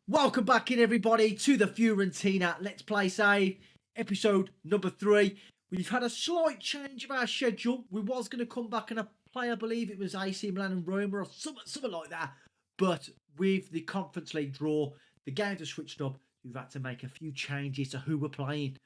Welcome back in, everybody, to the Fiorentina Let's Play Save, episode number 3. We've had a slight change of our schedule. We was going to come back and play, I believe it was AC Milan and Roma or something like that. But with the Conference League draw, the games are switched up. We've had to make a few changes to who we're playing.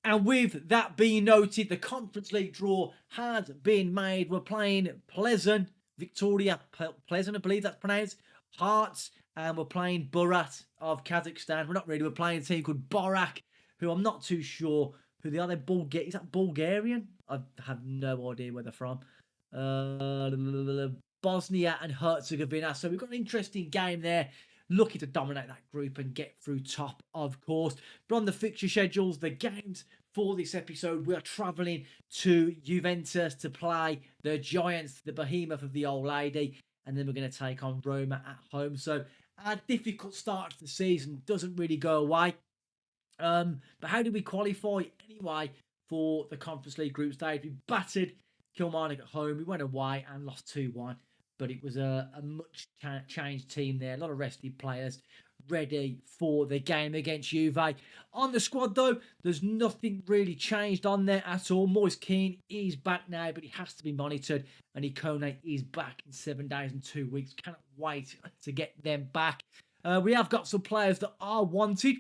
And with that being noted, the Conference League draw has been made. We're playing Pleasant, Victoria Pleasant, I believe that's pronounced, Hearts, and we're playing Burat of Kazakhstan. We're playing a team called Borak, who I'm not too sure who they are. Is that Bulgarian? I have no idea where they're from. Bosnia and Herzegovina. So we've got an interesting game there. Looking to dominate that group and get through top, of course. But on the fixture schedules, the games for this episode, we are travelling to Juventus to play the Giants, the behemoth of the old lady. And then we're going to take on Roma at home. So our difficult start to the season doesn't really go away. But how did we qualify anyway for the Conference League group stage? We battered Kilmarnock at home. We went away and lost 2-1. But it was a much changed team there. A lot of rested players ready for the game against Juve. On the squad, though, there's nothing really changed on there at all. Moise Kean is back now, but he has to be monitored. And Ikone is back in 7 days and 2 weeks. Cannot wait to get them back. We have got some players that are wanted.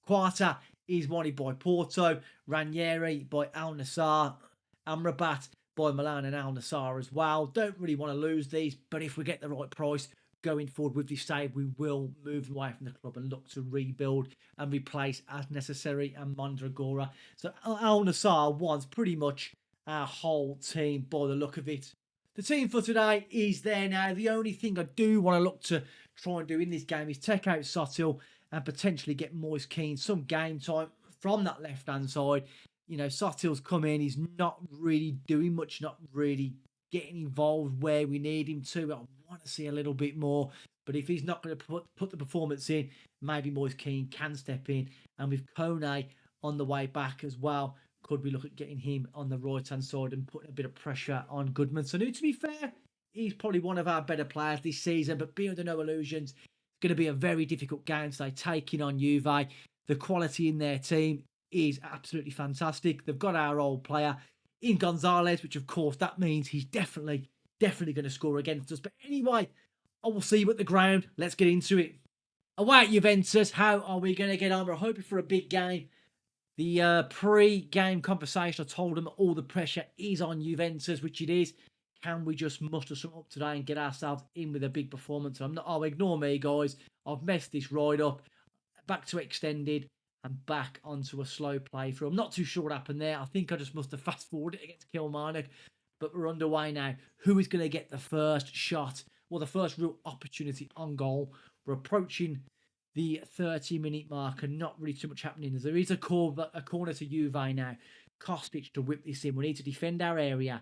Quarta is wanted by Porto. Ranieri by Al Nassr. Amrabat by Milan and Al Nassr as well. Don't really want to lose these, but if we get the right price going forward with this save, we will move away from the club and look to rebuild and replace as necessary and Mondragora. So Al Nassr wants pretty much our whole team by the look of it. The team for today is there now. The only thing I do want to look to try and do in this game is take out Sotil and potentially get Moise Kean some game time from that left-hand side. You know, Sotil's come in. He's not really doing much, not really getting involved where we need him to. I want to see a little bit more. But if he's not going to put the performance in, maybe Moise Kean can step in. And with Kone on the way back as well, could we look at getting him on the right-hand side and putting a bit of pressure on Goodmanson, who, to be fair, he's probably one of our better players this season. But be under no illusions, it's going to be a very difficult game today, taking on Juve. The quality in their team is absolutely fantastic. They've got our old player in Gonzalez, which of course that means he's definitely going to score against us. But anyway, I will see you at the ground. Let's get into it. Away at Juventus, how are we going to get on? We're hoping for a big game. The pre-game conversation, I told them all the pressure is on Juventus, which it is. Can we just muster something up today and get ourselves in with a big performance? Ignore me, guys. I've messed this right up. Back to extended and back onto a slow playthrough. I'm not too sure what happened there. I think I just must have fast-forwarded against Kilmarnock. But we're underway now. Who is going to get the first shot? Well, the first real opportunity on goal. We're approaching the 30-minute mark and not really too much happening. There is a corner to Juve now. Kostic to whip this in. We need to defend our area.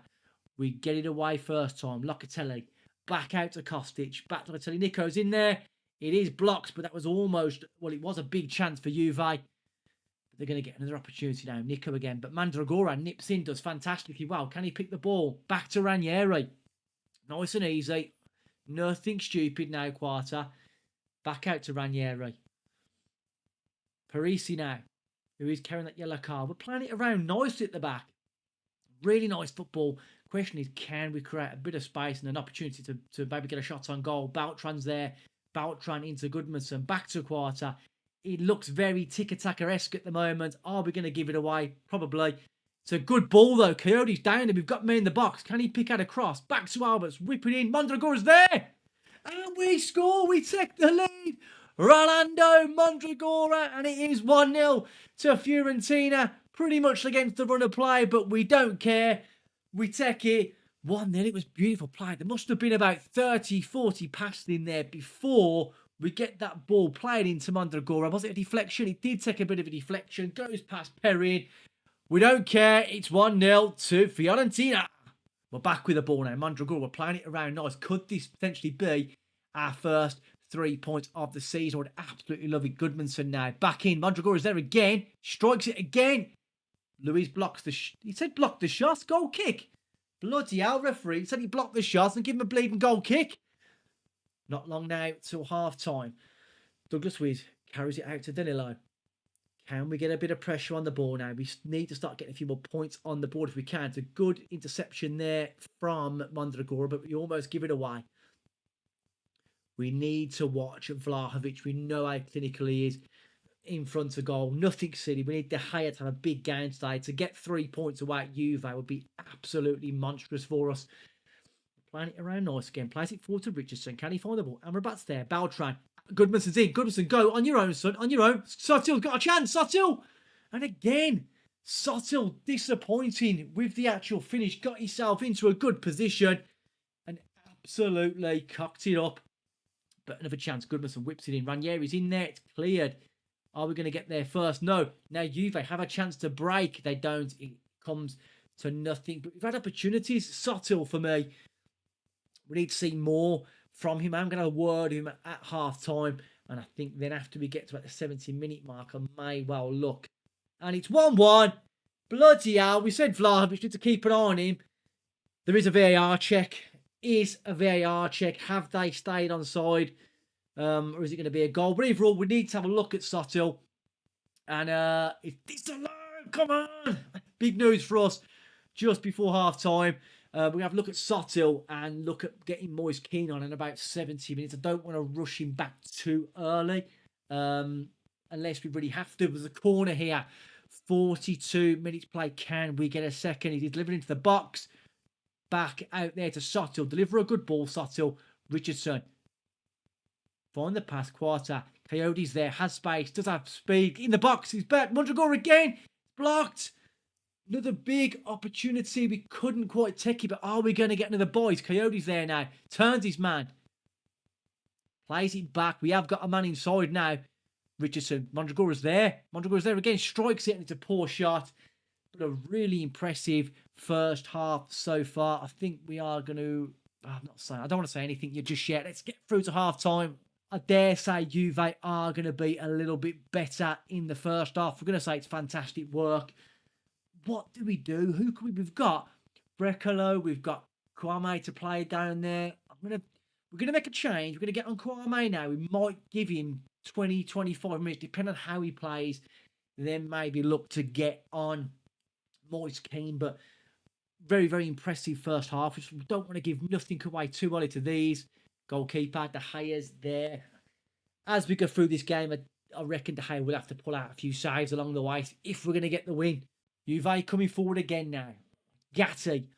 We get it away first time. Locatelli back out to Kostic. Back to Locatelli. Nico's in there. It is blocked, but that was almost, well, it was a big chance for Juve. But they're going to get another opportunity now. Nico again. But Mandragora nips in, does fantastically well. Can he pick the ball? Back to Ranieri. Nice and easy. Nothing stupid now, Quarta. Back out to Ranieri. Parisi now, who is carrying that yellow card. We're playing it around nicely at the back. Really nice football. Question is, can we create a bit of space and an opportunity to maybe get a shot on goal? Beltran's there. Beltran into Goodmanson, back to Quarta. It looks very tiki-taka-esque at the moment. Are we going to give it away? Probably. It's a good ball, though. Coyote's down and we've got me in the box. Can he pick out a cross? Back to Alberts, whipping in. Mondragora's there! And we score. We take the lead. Rolando Mondragora, and it is 1-0 to Fiorentina. Pretty much against the run of play, but we don't care. We take it. 1-0, it was beautiful play. There must have been about 30, 40 passes in there before we get that ball played into Mondragora. Was it a deflection? It did take a bit of a deflection. Goes past Perrin. We don't care. It's 1-0 to Fiorentina. We're back with the ball now. Mondragora, we're playing it around nice. Could this potentially be our first 3 points of the season? I would absolutely love it. Goodmanson now. Back in. Mondragora's there again. Strikes it again. Luis blocks the... He said block the shots. Goal kick. Bloody hell, referee. He said he blocked the shots and give him a bleeding goal kick. Not long now till half-time. Douglas Luiz carries it out to Danilo. Can we get a bit of pressure on the ball now? We need to start getting a few more points on the board if we can. It's a good interception there from Mondragora, but we almost give it away. We need to watch Vlahovic. We know how clinical he is in front of goal. Nothing silly. We need De Gea to have a big game today. To get 3 points away at Juve would be absolutely monstrous for us. Playing it around nice again. Plays it forward to Richardson. Can he find the ball? Amrabat's there. Beltran. Goodmanson's in. Goodmanson, go. On your own, son. On your own. Sotil's got a chance. Sotil. And again, Sotil disappointing with the actual finish. Got himself into a good position and absolutely cocked it up. But another chance. Goodmanson whips it in. Ranieri's in there. It's cleared. Are we going to get there first? No. Now Juve have a chance to break. They don't. It comes to nothing. But we've had opportunities. Sotil for me. We need to see more from him. I'm going to word him at half time. And I think then after we get to about the 70-minute mark, I may well look. And it's 1-1. Bloody hell. We said Vlahovic need to keep an eye on him. There is a VAR check. Is a VAR check. Have they stayed on side? Or is it going to be a goal? But overall, we need to have a look at Sotil. And if this alone, come on. Big news for us just before half time. We're going to have a look at Sotil and look at getting Moise Kean on in about 70 minutes. I don't want to rush him back too early unless we really have to. There's a corner here. 42 minutes play. Can we get a second? He's delivered into the box. Back out there to Sotil. Deliver a good ball, Sotil. Richardson. Find the pass. Quarter. Coyote's there. Has space. Does have speed. In the box. He's back. Mondragora again. Blocked. Another big opportunity. We couldn't quite take it, but are we going to get another boys? Coyote's there now. Turns his man. Plays it back. We have got a man inside now. Richardson. Mondragora's there. Mondragora's there again. Strikes it and it's a poor shot. But a really impressive first half so far. I think we are going to... I'm not saying... I don't want to say anything just yet. Let's get through to half time. I dare say Juve are going to be a little bit better in the first half. We're going to say it's fantastic work. What do we do? Who can we... We've got Brecalo. We've got Kwame to play down there. We're going to make a change. We're going to get on Kwame now. We might give him 20, 25 minutes, depending on how he plays. Then maybe look to get on Moise Kean. But very, very impressive first half. We don't want to give nothing away too early to these. Goalkeeper, De Gea's there. As we go through this game, I reckon De Gea will have to pull out a few saves along the way if we're going to get the win. Juve coming forward again now. Gatti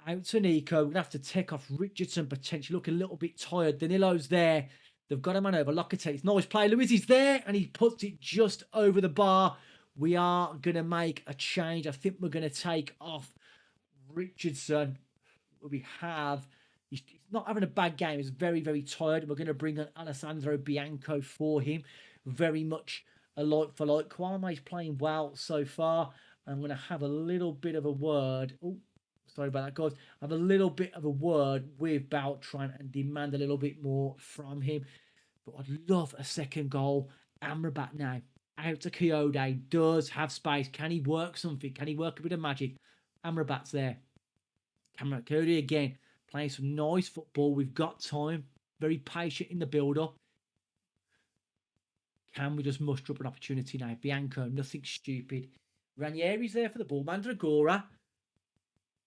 out to Nico. We're going to have to take off Richardson, potentially look a little bit tired. Danilo's there. They've got a man over. Locatelli's nice play. Luiz is there and he puts it just over the bar. We are going to make a change. I think we're going to take off Richardson. We have... He's not having a bad game. He's very, very tired. We're going to bring on Alessandro Bianco for him. Very much a like for like. Kwame's playing well so far. I'm going to have a little bit of a word. Oh, sorry about that, guys. I have a little bit of a word with Beltran and demand a little bit more from him. But I'd love a second goal. Amrabat now. Out to Coyote. Does have space. Can he work something? Can he work a bit of magic? Amrabat's there. Coyote again. Playing some nice football. We've got time. Very patient in the build-up. Can we just muster up an opportunity now? Bianco, nothing stupid. Ranieri's there for the ball. Mandragora.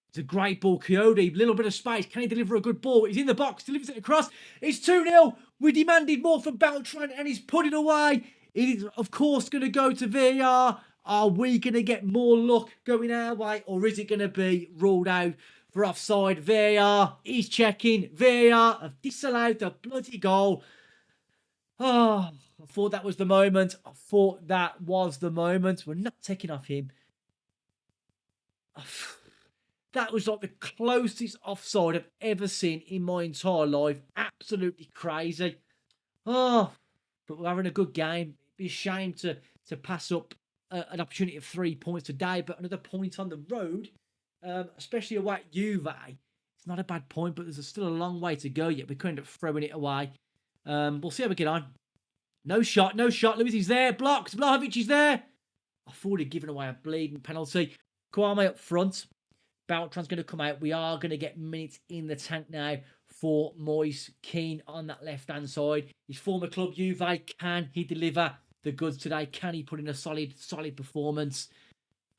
It's a great ball. Coyote, little bit of space. Can he deliver a good ball? He's in the box. Delivers it across. It's 2-0. We demanded more from Beltran and he's put it away. It is, of course, going to go to VAR. Are we going to get more luck going our way? Or is it going to be ruled out for offside? VAR is checking. VAR have disallowed the bloody goal. Oh, I thought that was the moment. We're not taking off him. That was like the closest offside I've ever seen in my entire life. Absolutely crazy. Oh, but we're having a good game. It'd be a shame to pass up an opportunity of 3 points today, but another point on the road, especially away at Juve. It's not a bad point, but there's still a long way to go yet. We could end up throwing it away. We'll see how we get on. No shot. Luiz is there. Blocked. Vlahovic is there. I thought he'd given away a bleeding penalty. Kwame up front. Beltran's going to come out. We are going to get minutes in the tank now for Moise Kean on that left-hand side. His former club, Juve, can he deliver the goods today? Can he put in a solid performance?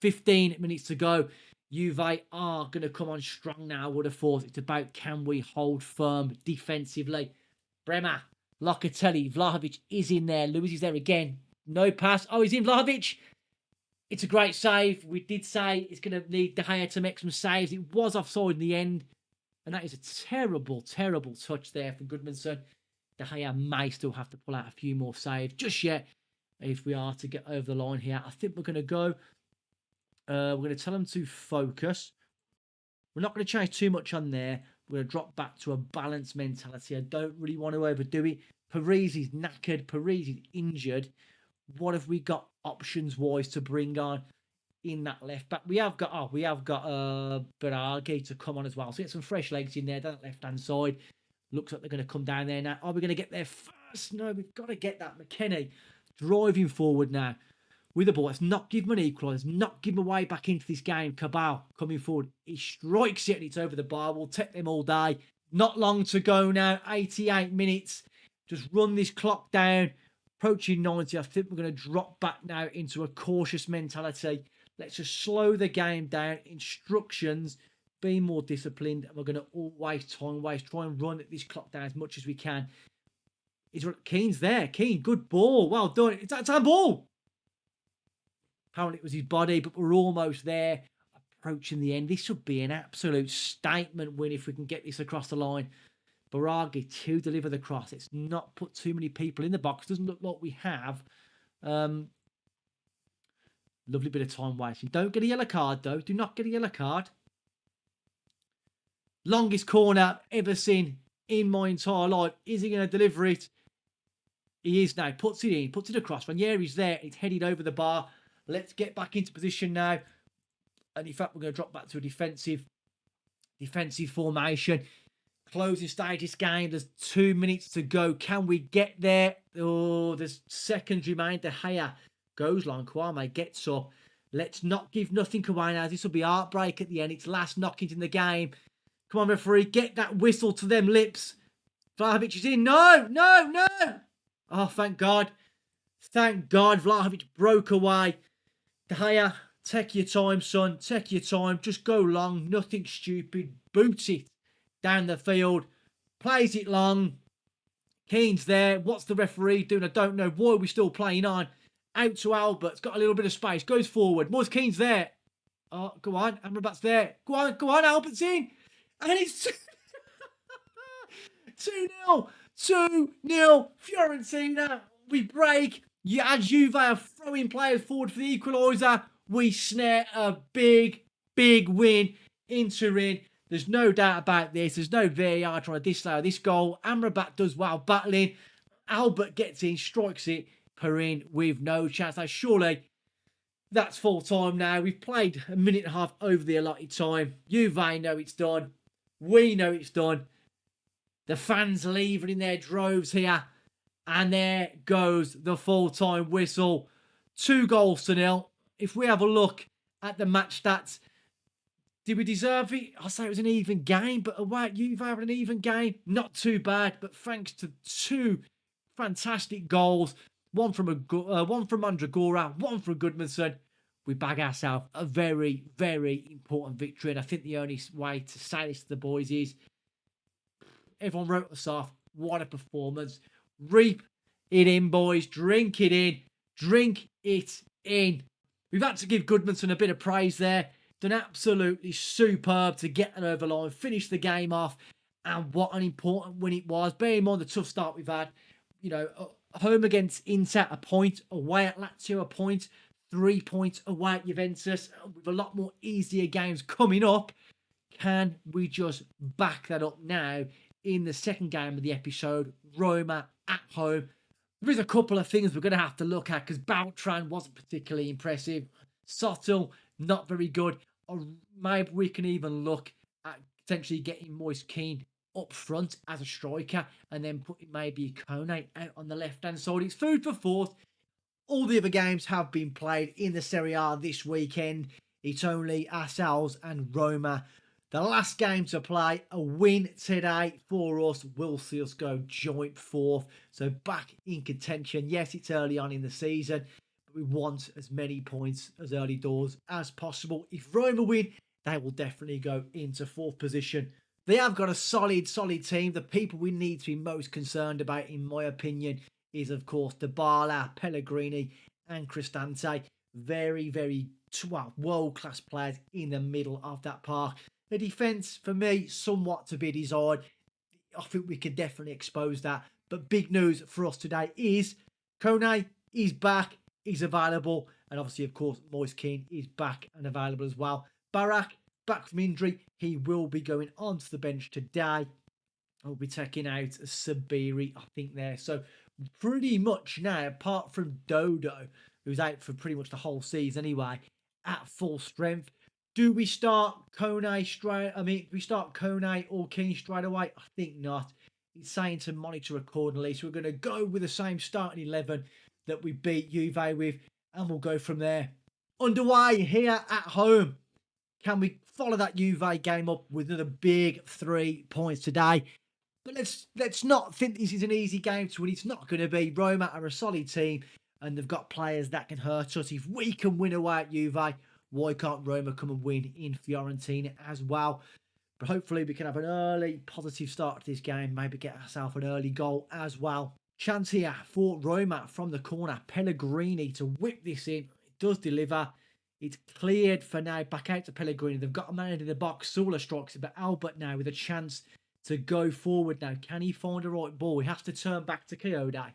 15 minutes to go. Juve are going to come on strong now, I would have thought. It's about, can we hold firm defensively? Bremer, Locatelli, Vlahovic is in there. Lewis is there again. No pass. Oh, he's in, Vlahovic. It's a great save. We did say it's going to need De Gea to make some saves. It was offside in the end. And that is a terrible, terrible touch there from Goodmanson. De Gea may still have to pull out a few more saves just yet if we are to get over the line here. I think we're going to go. We're going to tell them to focus. We're not going to change too much on there. We're going to drop back to a balanced mentality. I don't really want to overdo it. Parisi is knackered. Parisi is injured. What have we got options-wise to bring on in that left back? We have got Berardi to come on as well. So get some fresh legs in there down that left-hand side. Looks like they're going to come down there now. Are we going to get there first? No, we've got to get that. McKennie driving forward now with the ball. Let's not give him an equaliser. Let's not give him a way back into this game. Cabal coming forward. He strikes it and it's over the bar. We'll take them all day. Not long to go now. 88 minutes. Just run this clock down. Approaching 90. I think we're going to drop back now into a cautious mentality. Let's just slow the game down. Instructions. Be more disciplined. And we're going to always time waste. Try and run this clock down as much as we can. Keane's there. Keane, good ball. Well done. It's a ball. Apparently it was his body, but we're almost there. Approaching the end. This would be an absolute statement win if we can get this across the line. Berardi to deliver the cross. It's not put too many people in the box. Doesn't look like we have. Lovely bit of time wasting. Don't get a yellow card, though. Do not get a yellow card. Longest corner ever seen in my entire life. Is he going to deliver it? He is now. Puts it in. Puts it across. Ranieri's there. It's headed over the bar. Let's get back into position now. And in fact, we're going to drop back to a defensive formation. Closing stage this game. There's 2 minutes to go. Can we get there? Oh, there's seconds remain. De Gea goes long. Kwame gets up. Let's not give nothing away now. This will be heartbreak at the end. It's last knockings in the game. Come on, referee. Get that whistle to them lips. Vlahovic is in. No. Oh, thank God. Thank God. Vlahovic broke away. De Gea, take your time, son. Take your time. Just go long. Nothing stupid. Boot it down the field. Plays it long. Keane's there. What's the referee doing? I don't know. Why are we still playing on? Out to Albert. It's got a little bit of space. Goes forward. Moise Keane's there. Oh, go on. Amrabat's there. Go on. Albert's in. And it's 2-0. 2-0. Fiorentina. We break. As Juve are throwing players forward for the equaliser, we snare a big win in Turin. There's no doubt about this. There's no VAR trying to disallow this goal. Amrabat does well battling. Albert gets in, strikes it. Perin with no chance. Now, surely that's full time now. We've played a minute and a half over the allotted time. Juve know it's done. We know it's done. The fans leaving in their droves here. And there goes the full-time whistle. 2-0. If we have a look at the match stats, did we deserve it? I'll say it was an even game, but away at Juve having an even game. Not too bad, but thanks to 2 fantastic goals, one from Mandragora, one from Goodmanson, we bag ourselves a very, very important victory. And I think the only way to say this to the boys is everyone wrote us off. What a performance. Reap it in, boys. Drink it in. Drink it in. We've had to give Goodmanson a bit of praise there. Done absolutely superb to get an over line, finish the game off, and what an important win it was. Bearing in mind the tough start we've had, home against Inter, a point, away at Lazio, a point, 3 points away at Juventus, with a lot more easier games coming up. Can we just back that up now in the second game of the episode, Roma at home? There is a couple of things we're going to have to look at because Beltran wasn't particularly impressive. Sotil, not very good. Or maybe we can even look at potentially getting Moise Kean up front as a striker and then putting maybe Kone out on the left-hand side. It's food for thought. All the other games have been played in the Serie A this weekend. It's only ourselves and Roma. The last game to play, a win today for us will see us go joint 4th. So back in contention. Yes, it's early on in the season, but we want as many points as early doors as possible. If Roma win, they will definitely go into 4th position. They have got a solid team. The people we need to be most concerned about, in my opinion, is, of course, Dybala, Pellegrini and Cristante. Very, world-class players in the middle of that park. The defence, for me, somewhat to be desired. I think we can definitely expose that. But big news for us today is Kone is back, he's available. And obviously, of course, Moise Kean is back and available as well. Barak, back from injury. He will be going onto the bench today. We'll be taking out Sabiri, I think, there. So pretty much now, apart from Dodo, who's out for pretty much the whole season anyway, at full strength. Do we start Kone straight? I mean, do we start Kone or Keane straight away? I think not. It's saying to monitor accordingly. So we're going to go with the same starting 11 that we beat Juve with, and we'll go from there. Underway here at home. Can we follow that Juve game up with another big 3 points today? But let's not think this is an easy game to win. It's not going to be. Roma are a solid team, and they've got players that can hurt us. If we can win away at Juve, why can't Roma come and win in Fiorentina as well? But hopefully we can have an early positive start to this game. Maybe get ourselves an early goal as well. Chance here for Roma from the corner. Pellegrini to whip this in. It does deliver. It's cleared for now. Back out to Pellegrini. They've got a man in the box. Sula strikes it, but Albert now with a chance to go forward now. Can he find a right ball? He has to turn back to Coyote.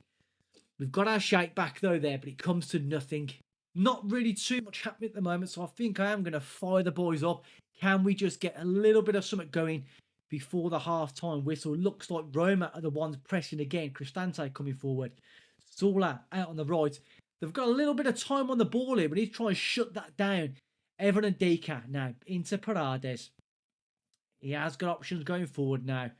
We've got our shake back though there, but it comes to nothing. Not really too much happening at the moment, so I think I am going to fire the boys up. Can we just get a little bit of something going before the half-time whistle? Looks like Roma are the ones pressing again. Cristante coming forward. Sula out on the right. They've got a little bit of time on the ball here. We need to try and shut that down. Evan and Dika now into Paredes. He has got options going forward now.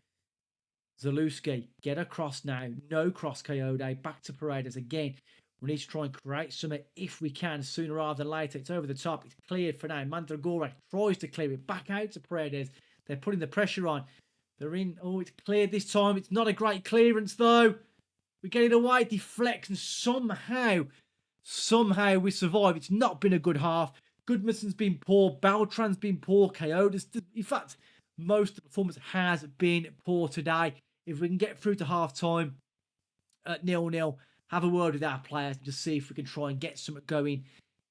Zalewski, get across now. No cross, Coyote. Back to Paredes again. We need to try and create something if we can sooner rather than later. It's over the top. It's cleared for now. Mandragora tries to clear it back out to Paredes. They're putting the pressure on. They're in. Oh, it's cleared this time. It's not a great clearance though. We get it away. Deflects and somehow we survive. It's not been a good half. Goodmanson's been poor. Beltran's been poor. Coyote's, in fact, most of the performance has been poor today. If we can get through to half time at 0-0, have a word with our players and just see if we can try and get something going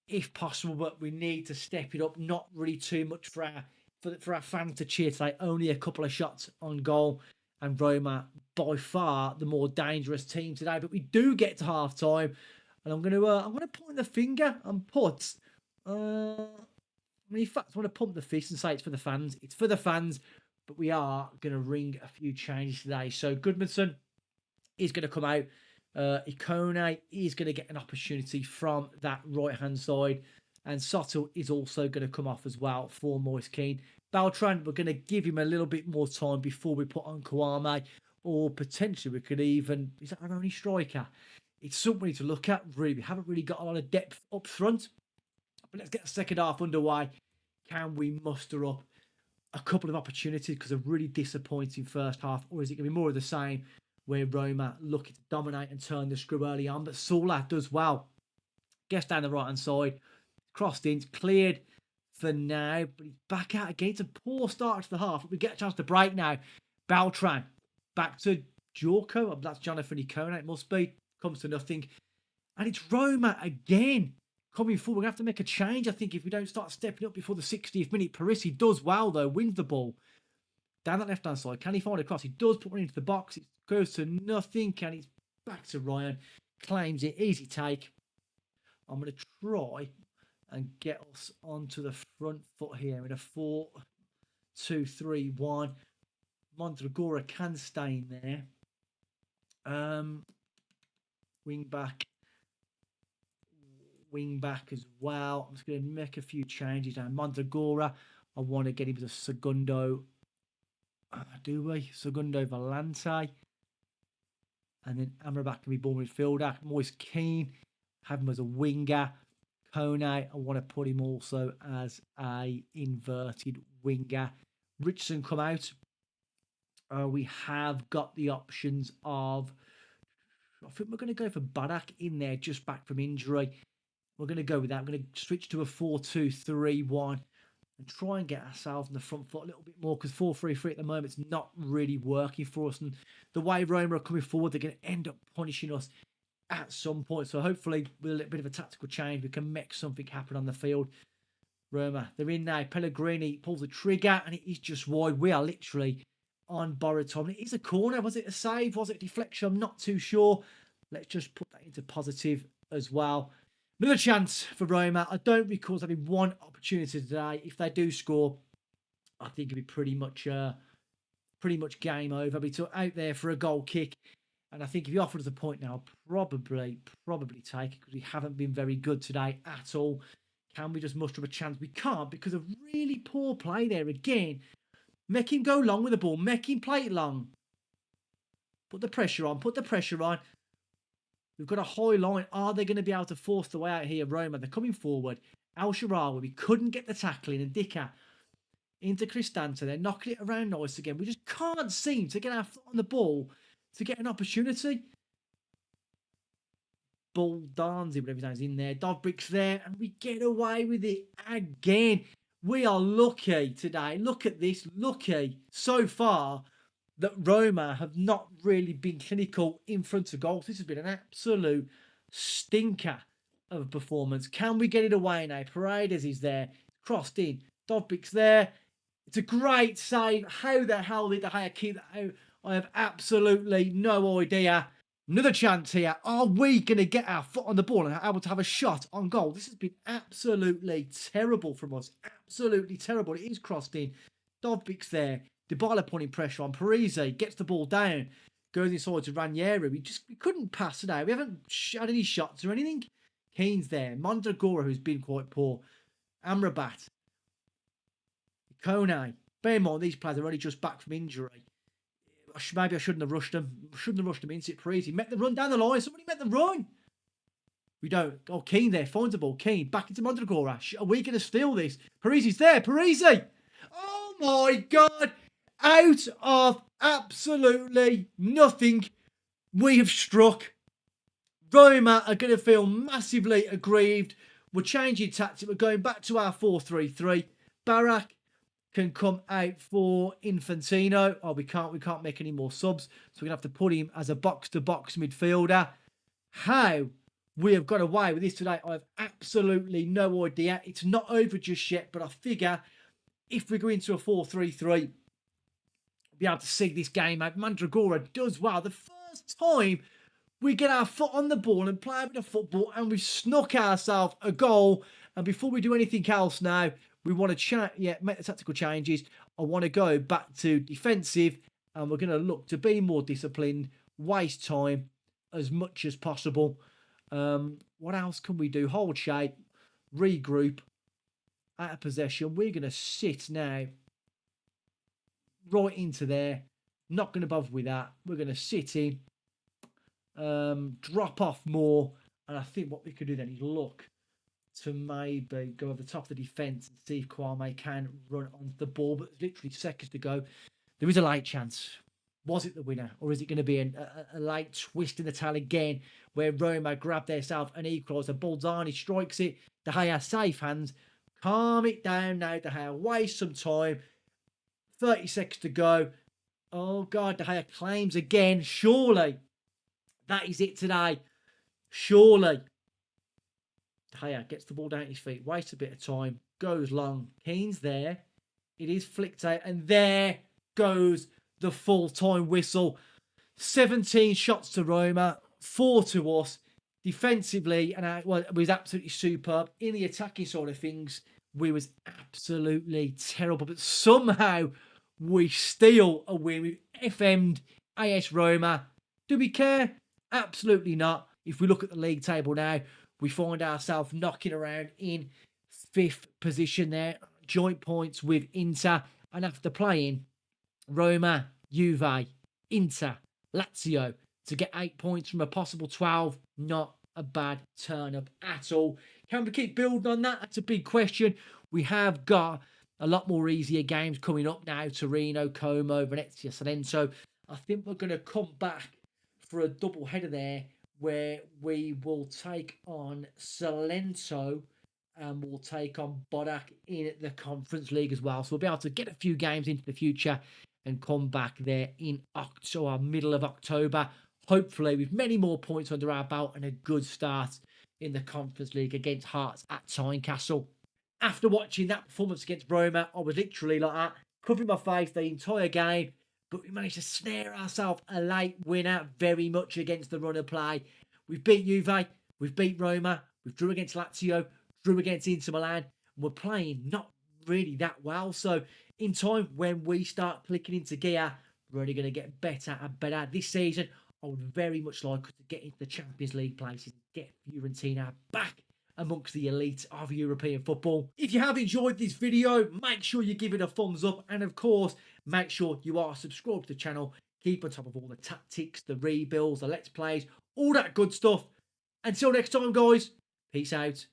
if possible. But we need to step it up. Not really too much for our fans to cheer today. Only a couple of shots on goal. And Roma, by far, the more dangerous team today. But we do get to half time. And I'm going to point the finger and put... in fact, I want to pump the fist and say it's for the fans. It's for the fans. But we are going to ring a few changes today. So Goodmanson is going to come out. Ikone is going to get an opportunity from that right-hand side. And Soto is also going to come off as well for Moise Kean. Beltran, we're going to give him a little bit more time before we put on Kouame. Or potentially we could even... Is that our only striker? It's something we need to look at. Really, we haven't really got a lot of depth up front. But let's get the second half underway. Can we muster up a couple of opportunities? Because a really disappointing first half. Or is it going to be more of the same? Where Roma looking to dominate and turn the screw early on. But Sula does well. Gets down the right-hand side. Crossed in. Cleared for now. But he's back out again. It's a poor start to the half. We get a chance to break now. Beltran. Back to Jorko. That's Jonathan Ikone. It must be. Comes to nothing. And it's Roma again. Coming forward. We're going to have to make a change, I think, if we don't start stepping up before the 60th minute. Parisi does well, though. Wins the ball. Down that left-hand side. Can he find a cross? He does put one into the box. It goes to nothing. And it's back to Ryan. Claims it. Easy take. I'm going to try and get us onto the front foot here in a 4-2-3-1. Mondragora can stay in there. Wing back as well. I'm just going to make a few changes now. Mondragora, I want to get him to Segundo. Do we? Segundo Volante. And then Amrabat can be born midfielder. Moise Kean. have him as a winger. Kone, I want to put him also as a inverted winger. Richardson come out. We have got the options of, I think we're going to go for Barak in there, just back from injury. We're going to go with that. I'm going to switch to a 4-2-3-1 and try and get ourselves in the front foot a little bit more, because 4-3-3 at the moment is not really working for us. And the way Roma are coming forward, they're going to end up punishing us at some point. So hopefully with a little bit of a tactical change, we can make something happen on the field. Roma, they're in now. Pellegrini pulls the trigger and it is just wide. We are literally on borrowed time. It is a corner. Was it a save? Was it a deflection? I'm not too sure. Let's just put that into positive as well. Another chance for Roma. I don't recall having one opportunity today. If they do score, I think it'll be pretty much game over. I'll be out there for a goal kick. And I think if you offered us a point now, I'll probably take it, because we haven't been very good today at all. Can we just muster up a chance? We can't, because of really poor play there again. Make him go long with the ball. Make him play it long. Put the pressure on. Put the pressure on. We've got a high line. Are they going to be able to force the way out here? Roma, they're coming forward. Al Sharawi, we couldn't get the tackling. And Dicker into Cristante. They're knocking it around nice again. We just can't seem to get our foot on the ball to get an opportunity. Baldanzi, whatever his name's in there. Dobrik's there. And we get away with it again. We are lucky today. Look at this. Lucky so far that Roma have not really been clinical in front of goals. This has been an absolute stinker of a performance. Can we get it away now? Paredes is there. Crossed in. Dobrik's there. It's a great save. How the hell did De Gea keep that out? I have absolutely no idea. Another chance here. Are we going to get our foot on the ball and able to have a shot on goal? This has been absolutely terrible from us. Absolutely terrible. It is crossed in. Dobrik's there. Dybala putting pressure on. Parisi gets the ball down. Goes inside to Ranieri. We couldn't pass today. We haven't had any shots or anything. Keane's there. Mondragora, who's been quite poor. Amrabat. Kone. Bear in mind, these players are only just back from injury. Maybe I shouldn't have rushed them. Shouldn't have rushed them into it. Parisi met the run down the line. Somebody met the run. We don't. Oh, Keane there. Finds the ball. Keane back into Mondragora. Are we going to steal this? Parisi's there. Parisi. Oh my God. Out of absolutely nothing, we have struck. Roma are going to feel massively aggrieved. We're changing tactic. We're going back to our 4-3-3. Barak can come out for Infantino. Oh, we can't make any more subs. So we're going to have to put him as a box-to-box midfielder. How we have got away with this today, I have absolutely no idea. It's not over just yet, but I figure if we go into a 4-3-3, be able to see this game out. Mandragora does well. The first time we get our foot on the ball and play a bit of football, and we've snuck ourselves a goal. And before we do anything else now, we want to make the tactical changes. I want to go back to defensive, and we're going to look to be more disciplined, waste time as much as possible. What else can we do? Hold shape, regroup, out of possession. We're going to sit now right into there. Not going to bother with that. We're going to sit in, drop off more, and I think what we could do then is look to maybe go over the top of the defence and see if Kwame can run onto the ball. But there's literally seconds to go. There is a late chance. Was it the winner? Or is it going to be a late twist in the tail again where Roma grab themselves an equaliser? Balzani strikes it. De Gea safe hands. Calm it down now, De Gea. Waste some time. 30 seconds to go. Oh, God, De Gea claims again. Surely that is it today. Surely. De Gea gets the ball down at his feet. Wastes a bit of time. Goes long. Keane's there. It is flicked out. And there goes the full-time whistle. 17 shots to Roma. 4 to us. Defensively, and it was absolutely superb. In the attacking side of things, we was absolutely terrible. But somehow we steal a win. We've FM'd AS Roma. Do we care? Absolutely not. If we look at the league table now, we find ourselves knocking around in 5th position there. Joint points with Inter. And after playing Roma, Juve, Inter, Lazio to get 8 points from a possible 12, not a bad turn up at all. Can we keep building on that? That's a big question. We have got a lot more easier games coming up now. Torino, Como, Venezia, Salento. I think we're going to come back for a double header there where we will take on Salento and we'll take on Bodak in the Conference League as well. So we'll be able to get a few games into the future and come back there in October, middle of October, hopefully with many more points under our belt and a good start in the Conference League against Hearts at Tynecastle. After watching that performance against Roma, I was literally like that, covering my face the entire game, but we managed to snare ourselves a late winner very much against the run of play. We've beat Juve, we've beat Roma, we've drew against Lazio, drew against Inter Milan, and we're playing not really that well. So in time, when we start clicking into gear, we're only going to get better and better. This season, I would very much like to get into the Champions League places, get Fiorentina back amongst the elite of European football. If you have enjoyed this video, make sure you give it a thumbs up. And of course, make sure you are subscribed to the channel. Keep on top of all the tactics, the rebuilds, the let's plays, all that good stuff. Until next time, guys, peace out.